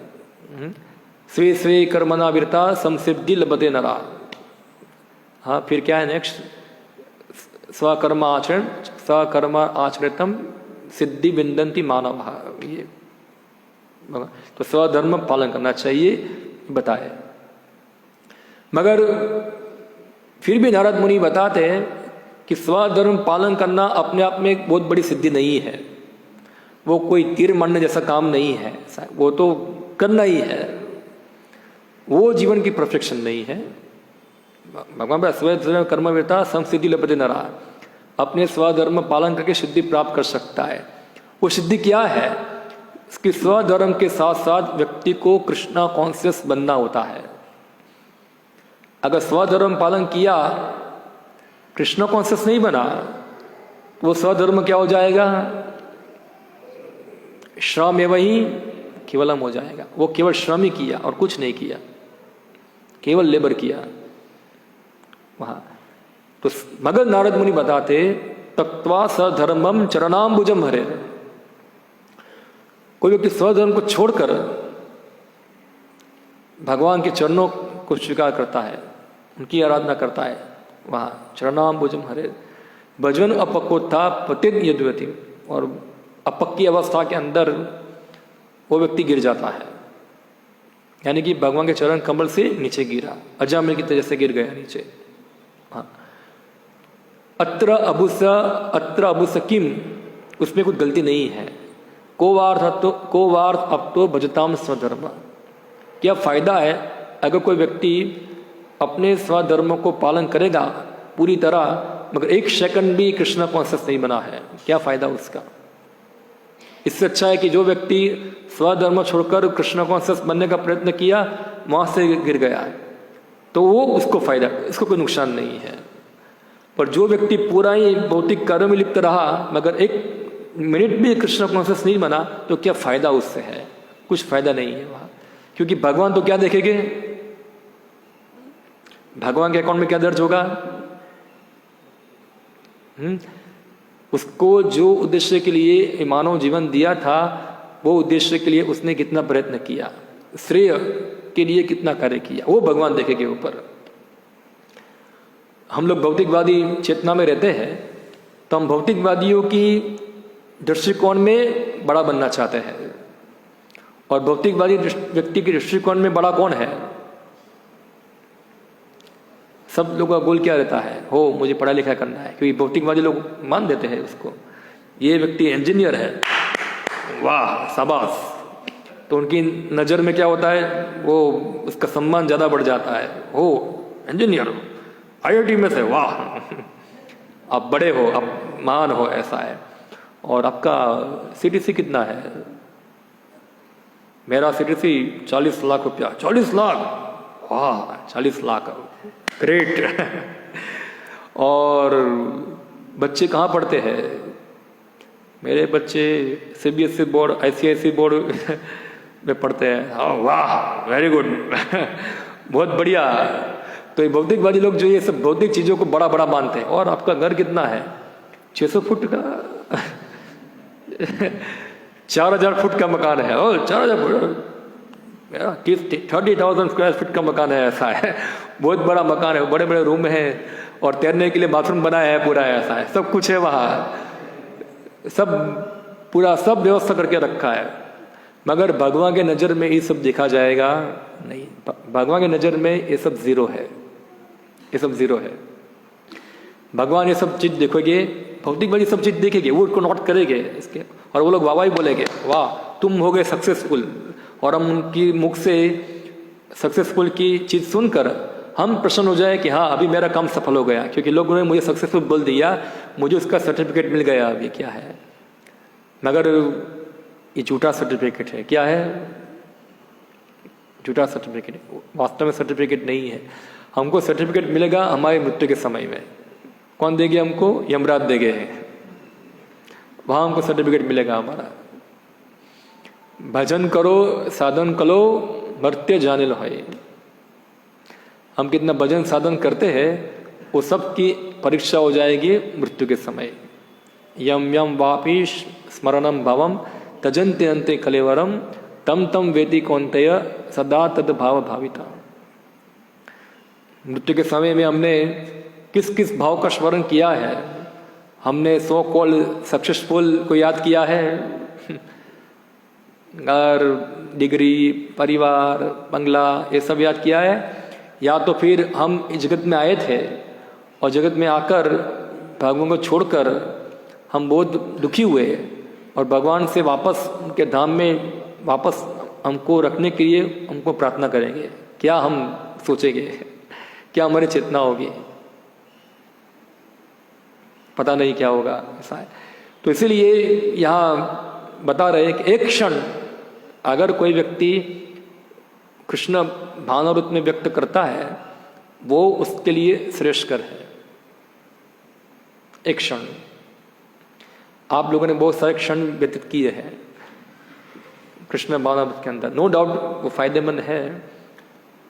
स्वे स्वे कर्मणा विरता संसिद्धि लभते नरा। हाँ, फिर क्या है नेक्स्ट, स्वकर्म आचरण स्वकर्म आचरितम सिद्धि विंदंती मानव। ये तो स्वधर्म पालन करना चाहिए बताए। मगर फिर भी नारद मुनि बताते हैं कि स्वधर्म पालन करना अपने आप में एक बहुत बड़ी सिद्धि नहीं है, वो कोई तीर मारने जैसा काम नहीं है, वो तो करना ही है, वो जीवन की परफेक्शन नहीं है। भगवान स्वधर्म कर्म विरता संसिद्धि लभते नरा, अपने स्वधर्म पालन करके सिद्धि प्राप्त कर सकता है। वो सिद्धि क्या है कि स्वधर्म के साथ साथ व्यक्ति को कृष्णा कॉन्शियस बनना होता है। अगर स्वधर्म पालन किया, कृष्णा कॉन्शियस नहीं बना, तो वो स्वधर्म क्या हो जाएगा, श्रम एवं ही केवलम हो जाएगा। वो केवल श्रम ही किया और कुछ नहीं किया, केवल लेबर किया वहां। तो मगर नारद मुनि बताते त्यक्त्वा सधर्मम चरणाम्बुजम हरे। कोई व्यक्ति स्वधर्म को छोड़कर भगवान के चरणों को स्वीकार करता है, उनकी आराधना करता है, वहां चरणाम्बुजम हरे। भजन अपक्वता पतित यद्वति, और अपक की अवस्था के अंदर वो व्यक्ति गिर जाता है, यानी कि भगवान के चरण कमल से नीचे गिरा, अजामिल की तरह से गिर गया नीचे। हाँ, अत्र अबुस किम, उसमें कुछ गलती नहीं है। को वार्थ अब तो भजताम स्वधर्म। क्या फायदा है अगर कोई व्यक्ति अपने स्वधर्म को पालन करेगा पूरी तरह, मगर एक सेकंड भी कृष्ण कॉन्शियस नहीं बना है, क्या फायदा उसका। इससे अच्छा है कि जो व्यक्ति स्वधर्म छोड़कर कृष्ण कॉन्शियस बनने का प्रयत्न किया, वहां से गिर गया, तो वो उसको फायदा, इसको कोई नुकसान नहीं है। पर जो व्यक्ति पूरा ही भौतिक कार्य में लिप्त रहा मगर एक मिनट भी कृष्ण कॉन्शियस नहीं बना, तो क्या फायदा उससे है, कुछ फायदा नहीं है वहां। क्योंकि भगवान तो क्या देखेंगे, भगवान के अकाउंट में क्या दर्ज होगा, उसको जो उद्देश्य के लिए मानव जीवन दिया था, वो उद्देश्य के लिए उसने कितना प्रयत्न किया, श्रेय के लिए कितना कार्य किया, वो भगवान देखेंगे ऊपर। हम लोग भौतिकवादी चेतना में रहते हैं, तो हम भौतिकवादियों की दृष्टिकोण में बड़ा बनना चाहते हैं, और भौतिकवादी व्यक्ति के दृष्टिकोण में बड़ा कौन है। सब लोगों का गोल क्या रहता है, हो मुझे पढ़ा लिखा करना है, क्योंकि भौतिकवादी लोग मान देते हैं उसको, ये व्यक्ति इंजीनियर है, वाह शाबाश, तो उनकी नज़र में क्या होता है, वो उसका सम्मान ज़्यादा बढ़ जाता है। हो इंजीनियर, IIT में से, वाह आप बड़े हो, आप महान हो, ऐसा है। और आपका CTC कितना है, मेरा CTC 40 लाख रुपया। 40 लाख, वाह 40 लाख, ग्रेट। और बच्चे कहाँ पढ़ते हैं, मेरे बच्चे CBSE बोर्ड ICIC बोर्ड में पढ़ते हैं। हाँ वाह वेरी गुड, बहुत बढ़िया। तो ये भौतिकवादी लोग जो ये सब भौतिक चीज़ों को बड़ा बड़ा मानते हैं। और आपका घर कितना है, 600 फुट का 4000 फुट का मकान है, और 4000 फुट, 30,000 स्क्वायर फीट का मकान है, ऐसा है, बहुत बड़ा मकान है, बड़े बड़े रूम है, और तैरने के लिए बाथरूम बनाया है पूरा, ऐसा है, सब कुछ है वहाँ, सब पूरा सब व्यवस्था करके रखा है। मगर भगवान के नज़र में ये सब देखा जाएगा नहीं, भगवान के नज़र में ये सब जीरो है, ये सब जीरो है। भगवान ये सब चीज़ देखोगे, भौतिकवादी सब चीज़ देखेंगे, वो उसको नोट करेंगे इसके, और वो लोग वाह वाह बोलेंगे, वाह तुम हो गए सक्सेसफुल। और हम उनकी मुख से सक्सेसफुल की चीज़ सुनकर हम प्रसन्न हो जाए कि हाँ अभी मेरा काम सफल हो गया, क्योंकि लोगों ने मुझे सक्सेसफुल बोल दिया, मुझे उसका सर्टिफिकेट मिल गया। अभी क्या है, मगर ये झूठा सर्टिफिकेट है। क्या है, झूठा सर्टिफिकेट, वास्तव में सर्टिफिकेट नहीं है। हमको सर्टिफिकेट मिलेगा हमारी मृत्यु के समय में। कौन देंगे हमको? यमराज देंगे, वहाँ हमको सर्टिफिकेट मिलेगा हमारा। भजन करो साधन करो मर्त्य जाने लो है। हम कितना भजन साधन करते हैं वो सब की परीक्षा हो जाएगी मृत्यु के समय। यम यम वापी स्मरणम भवम तजंते अंते कलेवरम तम तम वेति कौन्तेय सदा तद भाव भाविता। मृत्यु के समय में हमने किस किस भाव का स्मरण किया है? हमने सो कॉल सक्सेसफुल को याद किया है, घर डिग्री परिवार बंगला ये सब याद किया है, या तो फिर हम इस जगत में आए थे और जगत में आकर भगवान को छोड़कर हम बहुत दुखी हुए और भगवान से वापस उनके धाम में वापस हमको रखने के लिए हमको प्रार्थना करेंगे। क्या हम सोचेंगे? क्या हमारी चेतना होगी? पता नहीं क्या होगा। ऐसा है। तो इसीलिए यहाँ बता रहे हैं कि एक क्षण अगर कोई व्यक्ति कृष्ण भावना रूप में व्यक्त करता है वो उसके लिए श्रेष्ठकर है। एक क्षण, आप लोगों ने बहुत सारे क्षण व्यतीत किए हैं कृष्ण भावना के अंदर, नो डाउट वो फायदेमंद है,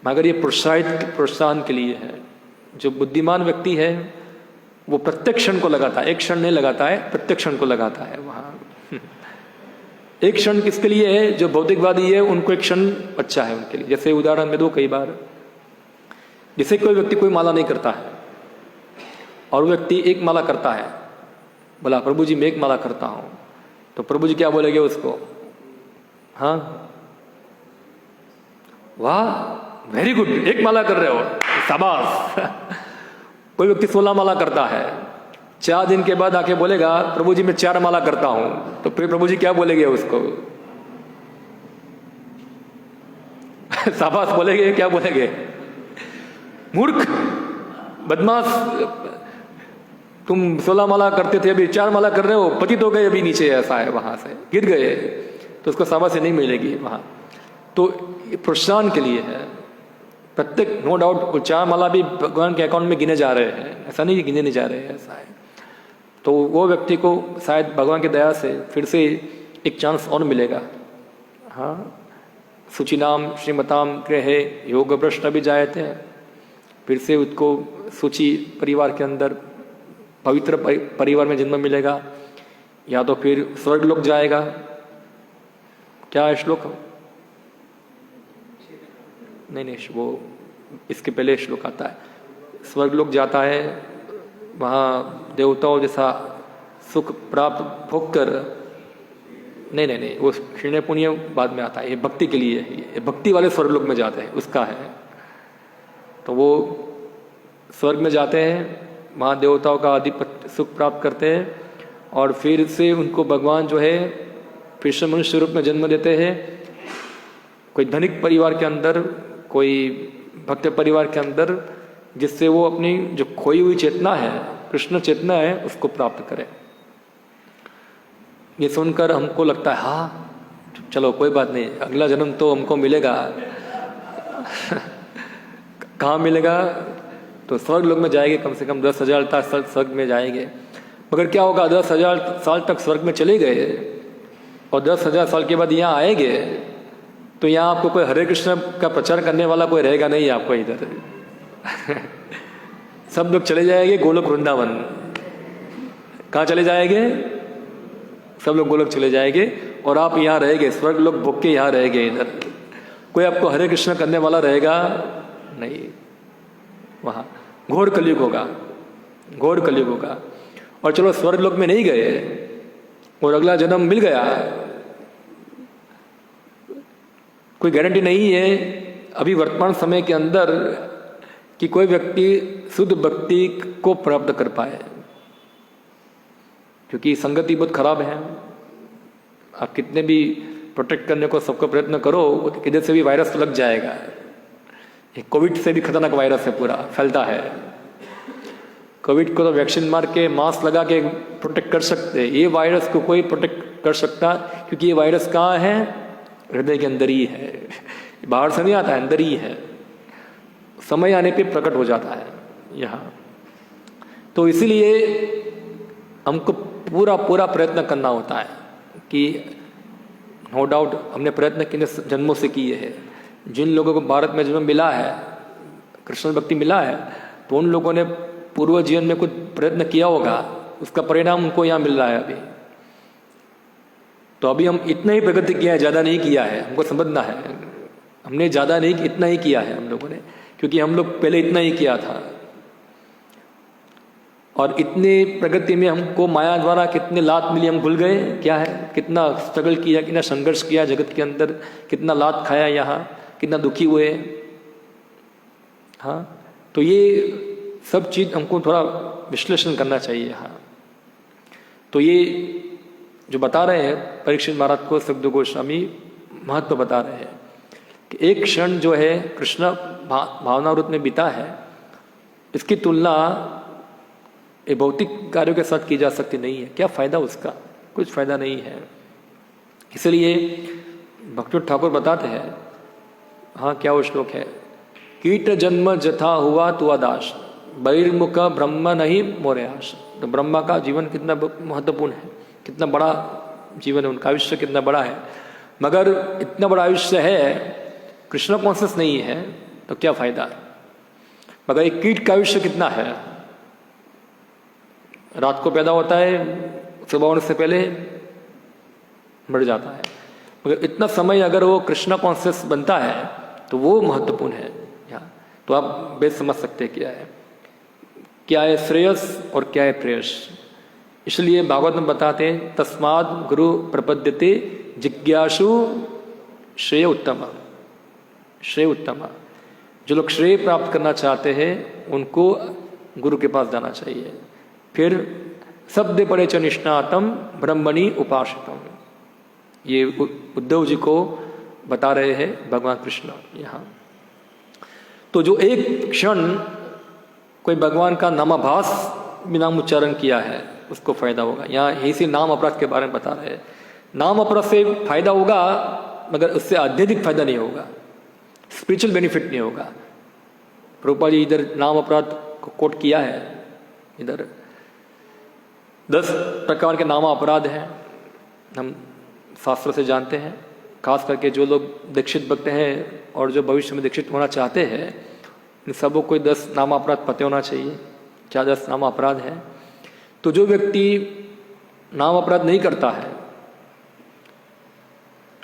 मगर ये प्रोत्साहन के लिए है। जो बुद्धिमान व्यक्ति है वो प्रत्येक क्षण को लगाता है, एक क्षण नहीं लगाता है, प्रत्येक क्षण को लगाता है। वहाँ एक क्षण किसके लिए है? जो भौतिकवादी है उनको एक क्षण अच्छा है उनके लिए। जैसे उदाहरण में दो, कई बार जैसे कोई व्यक्ति कोई माला नहीं करता है और वो व्यक्ति एक माला करता है, बोला प्रभु जी मैं एक माला करता हूं, तो प्रभु जी क्या बोलेंगे उसको? हाँ वाह वेरी गुड, एक माला कर रहे हो, शाबाश। कोई व्यक्ति 16 माला करता है, 4 दिन के बाद आके बोलेगा प्रभु जी मैं 4 माला करता हूं, तो फिर प्रभु जी क्या बोलेंगे उसको? शाबाश बोलेंगे? क्या बोलेंगे? मूर्ख, बदमाश, तुम 16 माला करते थे अभी 4 माला कर रहे हो, पतित हो गए अभी नीचे, ऐसा है, वहां से गिर गए, तो उसको शाबाशी नहीं मिलेगी वहां। तो प्रोत्साहन के लिए है प्रत्येक, नो डाउट 4 माला भी भगवान के अकाउंट में गिने जा रहे हैं, ऐसा नहीं कि गिने नहीं जा रहे हैं, ऐसा है। तो वो व्यक्ति को शायद भगवान की दया से फिर से एक चांस और मिलेगा। हाँ, सूचिनाम श्रीमताम गृहे योग भ्रष्ट भी जायते हैं, फिर से उसको सूची परिवार के अंदर पवित्र परिवार में जन्म मिलेगा, या तो फिर स्वर्ग लोक जाएगा। क्या है श्लोक? नहीं, वो इसके पहले श्लोक आता है, स्वर्ग लोक जाता है, वहाँ देवताओं जैसा सुख प्राप्त भोग कर, नहीं, वो क्षीण पुण्य बाद में आता है, ये भक्ति के लिए है, ये भक्ति वाले स्वर्ग लोक में जाते हैं, उसका है। तो वो स्वर्ग में जाते हैं, वहाँ देवताओं का आधिपत्य सुख प्राप्त करते हैं, और फिर से उनको भगवान जो है फिर से मनुष्य रूप में जन्म देते हैं, कोई धनिक परिवार के अंदर, कोई भक्त परिवार के अंदर, जिससे वो अपनी जो खोई हुई चेतना है, कृष्ण चेतना है, उसको प्राप्त करें। ये सुनकर हमको लगता है हाँ चलो कोई बात नहीं, अगला जन्म तो हमको मिलेगा। कहाँ मिलेगा? तो स्वर्ग लोक में जाएंगे, कम से कम 10,000 तक स्वर्ग में जाएंगे। मगर क्या होगा, 10,000 साल तक स्वर्ग में चले गए और 10,000 साल के बाद यहाँ आएंगे, तो यहाँ आपको कोई हरे कृष्ण का प्रचार करने वाला कोई रहेगा नहीं आपको इधर। सब लोग चले जाएंगे गोलोक वृंदावन। कहाँ चले जाएंगे? सब लोग गोलोक चले जाएंगे और आप यहाँ रहेंगे, स्वर्ग लोग भोग के यहाँ रहेंगे। इधर कोई आपको हरे कृष्ण करने वाला रहेगा नहीं। वहाँ घोर कलयुग होगा, घोर कलयुग होगा। और चलो स्वर्ग लोक में नहीं गए और अगला जन्म मिल गया, कोई गारंटी नहीं है अभी वर्तमान समय के अंदर कि कोई व्यक्ति शुद्ध भक्ति को प्राप्त कर पाए, क्योंकि संगति बहुत खराब है। आप कितने भी प्रोटेक्ट करने को सबको प्रयत्न करो, किधर से भी वायरस लग जाएगा। कोविड से भी खतरनाक वायरस है, पूरा फैलता है। कोविड को तो वैक्सीन मार के मास्क लगा के प्रोटेक्ट कर सकते, ये वायरस को कोई प्रोटेक्ट कर सकता, क्योंकि ये वायरस कहाँ है? हृदय के अंदर ही है, बाहर से नहीं आता है, अंदर ही है। समय आने पे प्रकट हो जाता है यहाँ। तो इसीलिए हमको पूरा पूरा प्रयत्न करना होता है कि नो डाउट हमने प्रयत्न कितने जन्मों से किए हैं। जिन लोगों को भारत में जन्म मिला है, कृष्ण भक्ति मिला है, तो उन लोगों ने पूर्व जीवन में कुछ प्रयत्न किया होगा, उसका परिणाम उनको यहाँ मिल रहा है अभी। तो अभी हम इतना ही प्रगति किया है, ज़्यादा नहीं किया है, हमको समझना है। हमने ज़्यादा नहीं, इतना ही किया है हम लोगों ने, क्योंकि हम लोग पहले इतना ही किया था। और इतने प्रगति में हमको माया द्वारा कितने लात मिली हम भूल गए क्या है। कितना स्ट्रगल किया, कितना संघर्ष किया जगत के अंदर, कितना लात खाया यहाँ, कितना दुखी हुए। हाँ, तो ये सब चीज़ हमको थोड़ा विश्लेषण करना चाहिए। हाँ, तो ये जो बता रहे हैं परीक्षित महाराज को सुखदेव गोस्वामी, महत्व बता रहे हैं कि एक क्षण जो है कृष्ण भावनावृत में बीता है, इसकी तुलना ये भौतिक कार्यों के साथ की जा सकती नहीं है। क्या फायदा उसका, कुछ फायदा नहीं है। इसलिए भक्ति ठाकुर बताते हैं, हाँ क्या वो श्लोक है, कीट जन्म जथा हुआ तु दास, बहिर्मुख ब्रह्म नहीं मोरे आश। तो ब्रह्मा का जीवन कितना महत्वपूर्ण है, कितना बड़ा जीवन है, उनका आयुष्य कितना बड़ा है। मगर इतना बड़ा आयुष्य है, कृष्ण कॉन्शियस नहीं है, तो क्या फायदा। मगर एक कीट का आयुष्य कितना है, रात को पैदा होता है, सुबह होने से पहले मर जाता है। मगर इतना समय अगर वो कृष्ण कॉन्शियस बनता है तो वो महत्वपूर्ण है यहाँ। तो आप बेस समझ सकते हैं क्या है श्रेयस और क्या है प्रेयस। इसलिए भागवत में बताते हैं, तस्माद गुरु प्रपद्यते जिज्ञासु श्रेय उत्तम। श्रेय उत्तम, जो लोग श्रेय प्राप्त करना चाहते हैं उनको गुरु के पास जाना चाहिए। फिर शब्द पड़े च निष्णातम ब्रह्मणि उपासितम, ये उद्धव जी को बता रहे हैं भगवान कृष्ण यहाँ। तो जो एक क्षण कोई भगवान का नामाभास भी नाम उच्चारण किया है उसको फायदा होगा। यहाँ इसी नाम अपराध के बारे में बता रहे हैं। नाम अपराध से फायदा होगा मगर उससे अत्यधिक फायदा नहीं होगा, स्पिरिचुअल बेनिफिट नहीं होगा। प्रभुपाद जी इधर नाम अपराध को कोट किया है, इधर 10 प्रकार के नाम अपराध हैं, हम शास्त्र से जानते हैं। खास करके जो लोग दीक्षित भक्त हैं और जो भविष्य में दीक्षित होना चाहते हैं, इन सबों को 10 नाम अपराध पते होना चाहिए, क्या 10 नाम अपराध है। तो जो व्यक्ति नाम अपराध नहीं करता है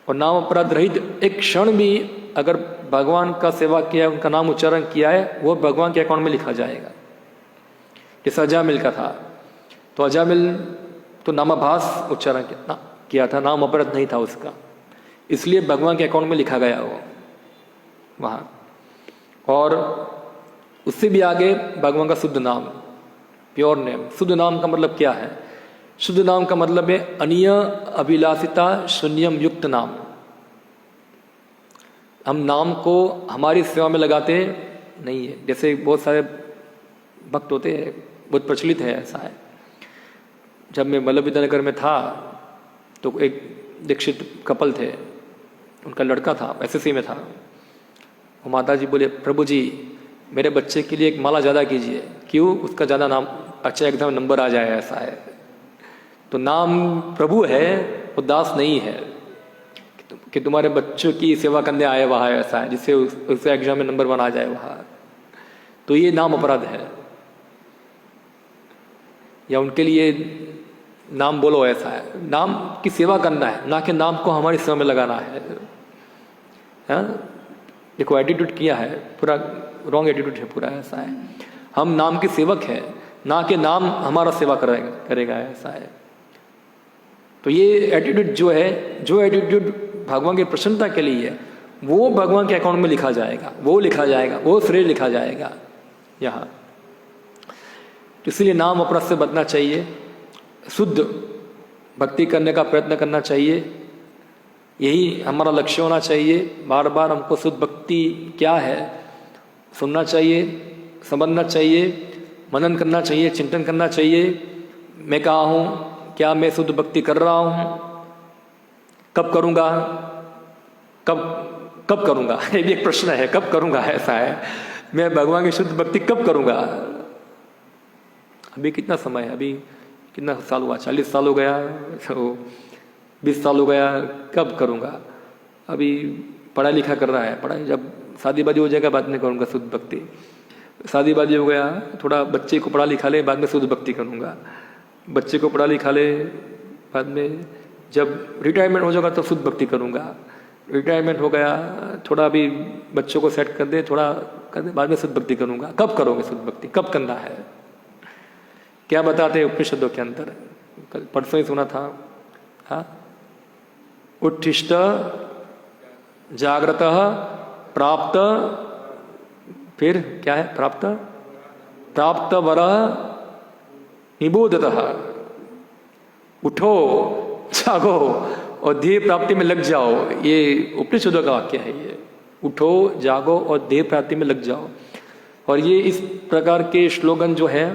और नाम अपराध रहित एक क्षण भी अगर भगवान का सेवा किया, उनका नाम उच्चारण किया है, वो भगवान के अकाउंट में लिखा जाएगा। जैसे अजामिल का था, तो अजामिल तो नामाभास उच्चारण किया था, नाम अपराध नहीं था उसका, इसलिए भगवान के अकाउंट में लिखा गया वो वहाँ। और उससे भी आगे भगवान का शुद्ध नाम, प्योर नेम। शुद्ध नाम का मतलब क्या है? शुद्ध नाम का मतलब है अनिय अभिलाषिता शून्यम युक्त नाम। हम नाम को हमारी सेवा में लगाते नहीं है। जैसे बहुत सारे भक्त होते हैं, बहुत प्रचलित है, ऐसा है। जब मैं वल्लभ विद्यानगर में था तो एक दीक्षित कपल थे, उनका लड़का था, एसएससी में था। वो माता जी बोले, प्रभु जी मेरे बच्चे के लिए एक माला ज़्यादा कीजिए। क्यों? उसका ज़्यादा नाम अच्छा एग्जाम नंबर आ जाए, ऐसा है। तो नाम प्रभु है, वो दास नहीं है कि तुम्हारे बच्चों की सेवा करने आए वहाँ, ऐसा है, जिससे उससे एग्जाम में नंबर 1 आ जाए वहाँ। तो ये नाम अपराध है, या उनके लिए नाम बोलो, ऐसा है। नाम की सेवा करना है, ना कि नाम को हमारी सेवा में लगाना है। देखो एटीट्यूड किया है, पूरा रॉन्ग एटीट्यूड है पूरा, ऐसा है। हम नाम के सेवक हैं, ना कि नाम हमारा सेवा करेगा, ऐसा है। तो ये एटीट्यूड जो है, जो एटीट्यूड भगवान की प्रसन्नता के लिए है, वो भगवान के अकाउंट में लिखा जाएगा, वो लिखा जाएगा, वो श्रेय लिखा जाएगा यहाँ। तो इसलिए नाम अपराध से बचना चाहिए, शुद्ध भक्ति करने का प्रयत्न करना चाहिए, यही हमारा लक्ष्य होना चाहिए। बार बार हमको शुद्ध भक्ति क्या है सुनना चाहिए, समझना चाहिए, मनन करना चाहिए, चिंतन करना चाहिए। मैं कहाँ हूँ, क्या मैं शुद्ध भक्ति कर रहा हूँ, कब करूँगा, कब करूँगा, ये भी एक प्रश्न है, कब करूँगा, ऐसा है। मैं भगवान की शुद्ध भक्ति कब करूँगा? अभी कितना समय है, अभी कितना साल हुआ, 40 साल हो गया, तो 20 साल हो गया, कब करूँगा? अभी पढ़ा लिखा कर रहा है, पढ़ाई जब शादी बादी हो जाएगा बाद में करूँगा शुद्ध भक्ति। शादी बादी हो गया, थोड़ा बच्चे को पढ़ा लिखा ले, बाद में शुद्ध भक्ति करूँगा। बच्चे को पढ़ा लिखा ले, बाद में जब रिटायरमेंट हो जाएगा तो शुद्ध भक्ति करूँगा। रिटायरमेंट हो गया, थोड़ा अभी बच्चों को सेट कर दे, थोड़ा कर दे, बाद में शुद्ध भक्ति करूँगा। कब करोगे शुद्ध भक्ति, कब करना है? क्या बताते हैं उपनिषदों के अंदर? कल परसों ही सुना था, हाँ, उत्तिष्ठ जागृत प्राप्त, फिर क्या है? प्राप्त वर निबोधतः, उठो जागो और ध्येय प्राप्ति में लग जाओ। ये उपनिषदों का वाक्य है। ये उठो जागो और ध्येय प्राप्ति में लग जाओ। और ये इस प्रकार के स्लोगन जो है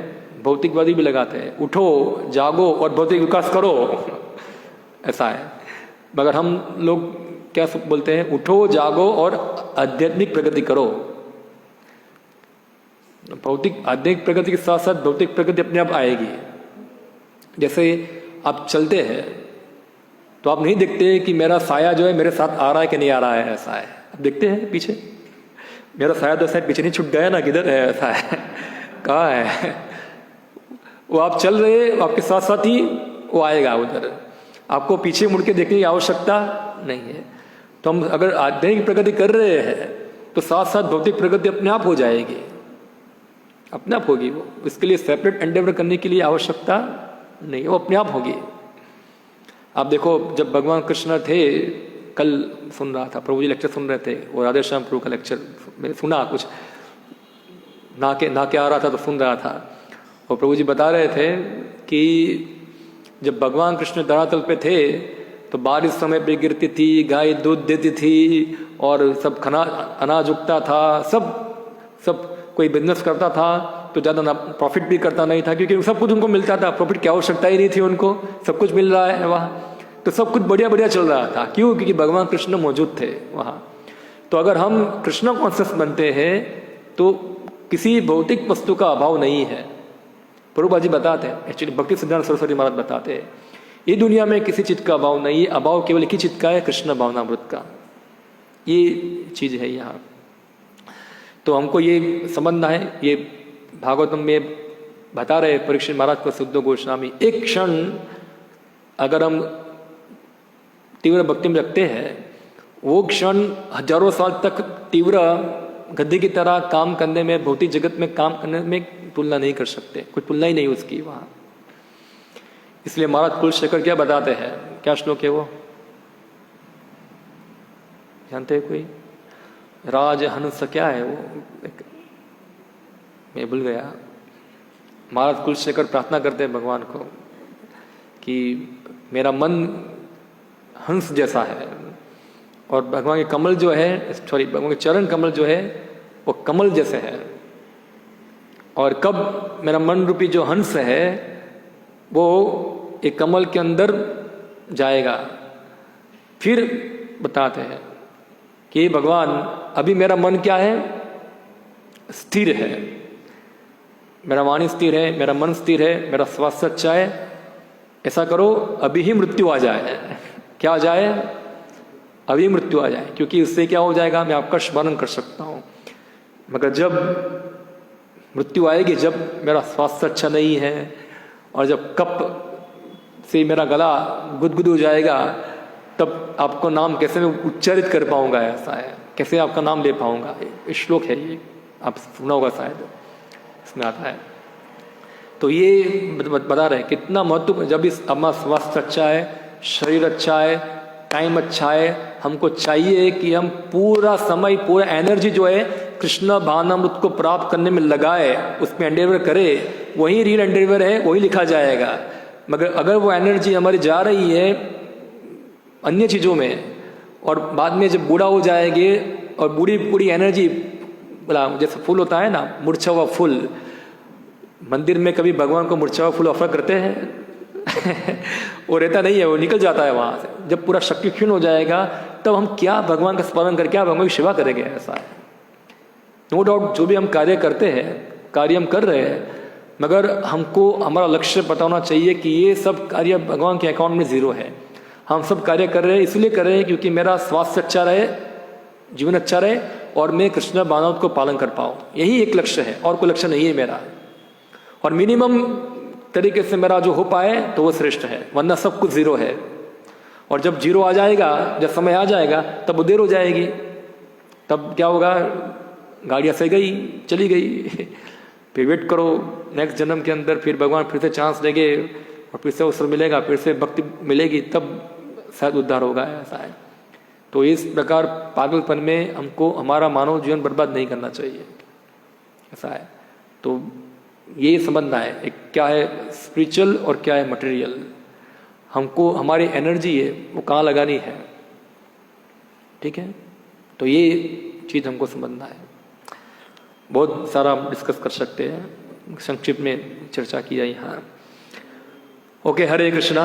भौतिकवादी भी लगाते हैं, उठो जागो और भौतिक विकास करो, ऐसा है। मगर हम लोग क्या बोलते हैं? उठो जागो और आध्यात्मिक प्रगति करो। आध्यात्मिक प्रगति के साथ साथ भौतिक प्रगति अपने आप आएगी। जैसे आप चलते हैं तो आप नहीं देखते कि मेरा साया जो है मेरे साथ आ रहा है कि नहीं आ रहा है, ऐसा है। आप देखते हैं पीछे, मेरा साया तो शायद पीछे नहीं छूट गया ना, किधर है, ऐसा है, कहाँ है? वो आप चल रहे, आपके साथ साथ ही वो आएगा उधर। आपको पीछे मुड़ के देखने की आवश्यकता नहीं है। तो हम अगर आध्यात्मिक प्रगति कर रहे हैं तो साथ साथ भौतिक प्रगति अपने आप हो जाएगी, अपने आप होगी। वो इसके लिए सेपरेट एंडेवर करने की लिए आवश्यकता नहीं, वो अपने आप होगी। आप देखो, जब भगवान कृष्ण थे, कल सुन रहा था, प्रभु जी लेक्चर सुन रहे थे, और राधे श्याम प्रभु का लेक्चर मैंने सुना, कुछ ना के आ रहा था तो सुन रहा था। और प्रभु जी बता रहे थे कि जब भगवान कृष्ण धरातल पे थे तो बारिश समय पे गिरती थी, गाय दूध देती थी, और सब अनाज उगता था, सब कोई बिजनेस करता था तो ज़्यादा प्रॉफिट भी करता नहीं था, क्योंकि सब कुछ उनको मिलता था, प्रॉफिट की आवश्यकता ही नहीं थी उनको, सब कुछ मिल रहा है वहाँ, तो सब कुछ बढ़िया बढ़िया चल रहा था। क्यों? क्योंकि भगवान कृष्ण मौजूद थे वहाँ। तो अगर हम कृष्ण कॉन्शियस बनते हैं तो किसी भौतिक वस्तु का अभाव नहीं है। प्रभुपाद जी बताते हैं, एक्चुअली भक्ति सिद्धांत सरस्वती महाराज बताते हैं, ये दुनिया में किसी चीज़ का अभाव नहीं है, अभाव केवल एक ही चीज़ का है, कृष्ण भावनामृत का। ये चीज़ है यहाँ। तो हमको ये समझना है, ये भागवतम में बता रहे परीक्षित महाराज को शुद्ध गोस्वामी, एक क्षण अगर हम तीव्र भक्ति में रखते हैं, वो क्षण हजारों साल तक तीव्र गद्दे की तरह काम करने में, भौतिक जगत में काम करने में तुलना नहीं कर सकते, कोई तुलना ही नहीं उसकी वहाँ। इसलिए महाराज कुलशेखर क्या बताते हैं, क्या श्लोक है वो जानते हैं कोई? राजहंस क्या है वो, मैं भूल गया। महाराज कुलशेखर प्रार्थना करते हैं भगवान को कि मेरा मन हंस जैसा है, और भगवान के कमल जो है, सॉरी, भगवान के चरण कमल जो है वो कमल जैसे है। और कब मेरा मन रूपी जो हंस है वो एक कमल के अंदर जाएगा, फिर बताते हैं कि भगवान अभी मेरा मन क्या है? स्थिर है, मेरा वाणी स्थिर है, मेरा मन स्थिर है, मेरा स्वास्थ्य अच्छा है। ऐसा करो अभी ही मृत्यु आ जाए। क्या आ जाए? अभी मृत्यु आ जाए, क्योंकि इससे क्या हो जाएगा, मैं आपका स्मरण कर सकता हूँ। मगर जब मृत्यु आएगी, जब मेरा स्वास्थ्य अच्छा नहीं है, और जब कप से मेरा गला गुदगुद हो जाएगा, तब आपको नाम कैसे मैं उच्चारित कर पाऊंगा, ऐसा है, कैसे आपका नाम ले पाऊंगा। श्लोक है ये, आप सुना होगा शायद, इसमें आता है। तो ये बता रहे कितना महत्व, जब इस हमारा स्वास्थ्य अच्छा है, शरीर अच्छा है, टाइम अच्छा है, हमको चाहिए कि हम पूरा समय, पूरा एनर्जी जो है कृष्ण भावनामृत को प्राप्त करने में लगाए, उसमें एंडेवर करे। वही रियल एंडेवर है, वही लिखा जाएगा। मगर अगर वो एनर्जी हमारी जा रही है अन्य चीज़ों में, और बाद में जब बूढ़ा हो जाएंगे और बूढ़ी एनर्जी, जैसे फूल होता है ना, मूर्छा हुआ फूल, मंदिर में कभी भगवान को मूर्छा हुआ फूल ऑफर करते हैं? वो रहता नहीं है, वो निकल जाता है वहाँ से। जब पूरा शक्ति क्षीण हो जाएगा, तब हम क्या भगवान का स्मरण करके क्या भगवान की सेवा करेंगे? ऐसा है। नो डाउट जो भी हम कार्य करते हैं, कार्य हम कर रहे हैं, मगर हमको हमारा लक्ष्य पता होना चाहिए कि ये सब कार्य भगवान के अकाउंट में ज़ीरो है। हम सब कार्य कर रहे हैं इसलिए कर रहे हैं क्योंकि मेरा स्वास्थ्य अच्छा रहे, जीवन अच्छा रहे और मैं कृष्ण भावनाओं को पालन कर पाऊँ। यही एक लक्ष्य है और कोई लक्ष्य नहीं है मेरा। और मिनिमम तरीके से मेरा जो हो पाए तो वो श्रेष्ठ है, वरना सब कुछ ज़ीरो है। और जब जीरो आ जाएगा, जब समय आ जाएगा, तब वो देर हो जाएगी। तब क्या होगा, गाड़ियाँ से गई चली गई फिर वेट करो नेक्स्ट जन्म के अंदर, फिर भगवान फिर से चांस देंगे और फिर से अवसर मिलेगा, फिर से भक्ति मिलेगी, तब शायद उद्धार होगा। ऐसा है। तो इस प्रकार पागलपन में हमको हमारा मानव जीवन बर्बाद नहीं करना चाहिए। ऐसा है। तो ये समझना है एक क्या है स्पिरिचुअल और क्या है मटेरियल। हमको हमारी एनर्जी है वो कहाँ लगानी है, ठीक है। तो ये चीज़ हमको समझना है। बहुत सारा डिस्कस कर सकते हैं, संक्षिप्त में चर्चा की जाए यहाँ। ओके, हरे कृष्णा।